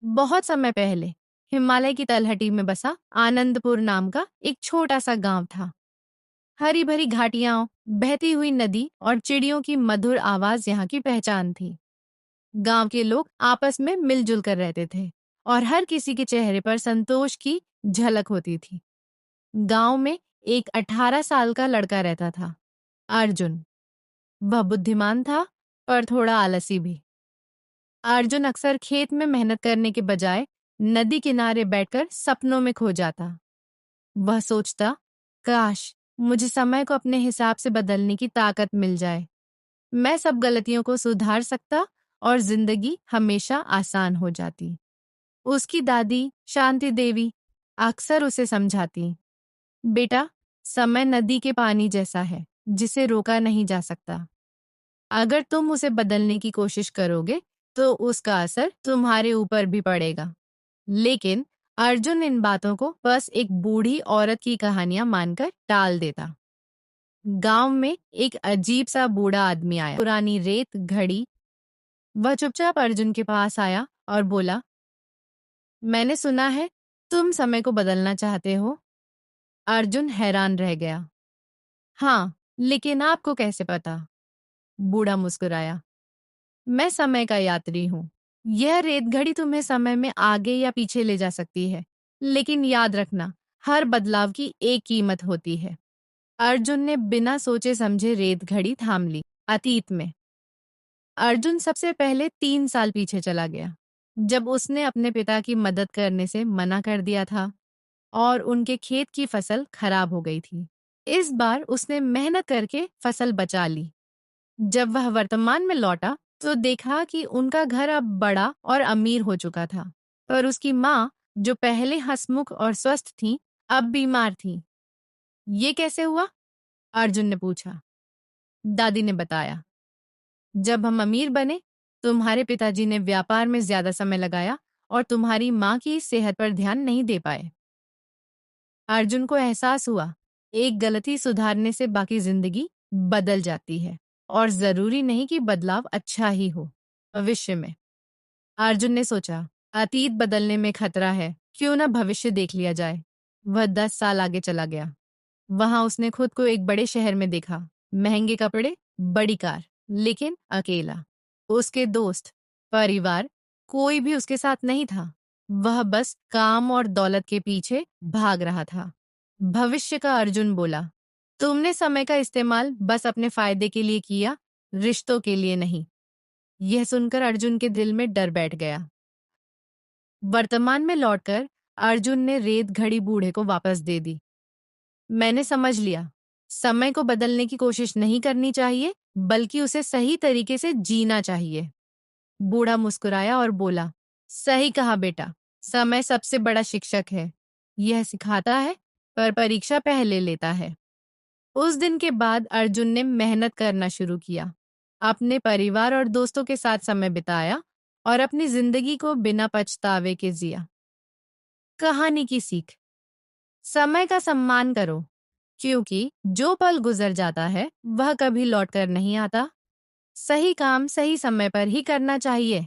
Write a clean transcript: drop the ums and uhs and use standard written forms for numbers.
बहुत समय पहले हिमालय की तलहटी में बसा आनंदपुर नाम का एक छोटा सा गांव था। हरी भरी घाटियां, बहती हुई नदी और चिड़ियों की मधुर आवाज यहाँ की पहचान थी। गांव के लोग आपस में मिलजुल कर रहते थे और हर किसी के चेहरे पर संतोष की झलक होती थी। गांव में एक 18 साल का लड़का रहता था, अर्जुन। वह बुद्धिमान था पर थोड़ा आलसी भी। अर्जुन अक्सर खेत में मेहनत करने के बजाय नदी किनारे बैठकर सपनों में खो जाता। वह सोचता, काश मुझे समय को अपने हिसाब से बदलने की ताकत मिल जाए। मैं सब गलतियों को सुधार सकता और जिंदगी हमेशा आसान हो जाती। उसकी दादी शांति देवी अक्सर उसे समझाती, बेटा, समय नदी के पानी जैसा है जिसे रोका नहीं जा सकता। अगर तुम उसे बदलने की कोशिश करोगे तो उसका असर तुम्हारे ऊपर भी पड़ेगा। लेकिन अर्जुन इन बातों को बस एक बूढ़ी औरत की कहानियां मानकर टाल देता। गांव में एक अजीब सा बूढ़ा आदमी आया, पुरानी रेत घड़ी। वह चुपचाप अर्जुन के पास आया और बोला, मैंने सुना है तुम समय को बदलना चाहते हो। अर्जुन हैरान रह गया। हाँ, लेकिन आपको कैसे पता? बूढ़ा मुस्कुराया। मैं समय का यात्री हूँ। यह रेत घड़ी तुम्हें समय में आगे या पीछे ले जा सकती है, लेकिन याद रखना, हर बदलाव की एक कीमत होती है। अर्जुन ने बिना सोचे समझे रेत घड़ी थाम ली। अतीत में अर्जुन सबसे पहले 3 साल पीछे चला गया, जब उसने अपने पिता की मदद करने से मना कर दिया था और उनके खेत की फसल खराब हो गई थी। इस बार उसने मेहनत करके फसल बचा ली। जब वह वर्तमान में लौटा तो देखा कि उनका घर अब बड़ा और अमीर हो चुका था, पर उसकी माँ, जो पहले हंसमुख और स्वस्थ थी, अब बीमार थी। ये कैसे हुआ? अर्जुन ने पूछा। दादी ने बताया, जब हम अमीर बने, तुम्हारे पिताजी ने व्यापार में ज्यादा समय लगाया और तुम्हारी माँ की सेहत पर ध्यान नहीं दे पाए। अर्जुन को एहसास हुआ, एक गलती सुधारने से बाकी जिंदगी बदल जाती है और जरूरी नहीं कि बदलाव अच्छा ही हो। भविष्य में अर्जुन ने सोचा, अतीत बदलने में खतरा है, क्यों ना भविष्य देख लिया जाए। वह 10 साल आगे चला गया। वहां उसने खुद को एक बड़े शहर में देखा, महंगे कपड़े, बड़ी कार, लेकिन अकेला। उसके दोस्त, परिवार, कोई भी उसके साथ नहीं था। वह बस काम और दौलत के पीछे भाग रहा था। भविष्य का अर्जुन बोला, तुमने समय का इस्तेमाल बस अपने फायदे के लिए किया, रिश्तों के लिए नहीं। यह सुनकर अर्जुन के दिल में डर बैठ गया। वर्तमान में लौटकर अर्जुन ने रेत घड़ी बूढ़े को वापस दे दी। मैंने समझ लिया, समय को बदलने की कोशिश नहीं करनी चाहिए, बल्कि उसे सही तरीके से जीना चाहिए। बूढ़ा मुस्कुराया और बोला, सही कहा बेटा, समय सबसे बड़ा शिक्षक है। यह सिखाता है, पर परीक्षा पहले लेता है। उस दिन के बाद अर्जुन ने मेहनत करना शुरू किया, अपने परिवार और दोस्तों के साथ समय बिताया और अपनी जिंदगी को बिना पछतावे के जिया। कहानी की सीख, समय का सम्मान करो, क्योंकि जो पल गुजर जाता है वह कभी लौटकर नहीं आता। सही काम सही समय पर ही करना चाहिए।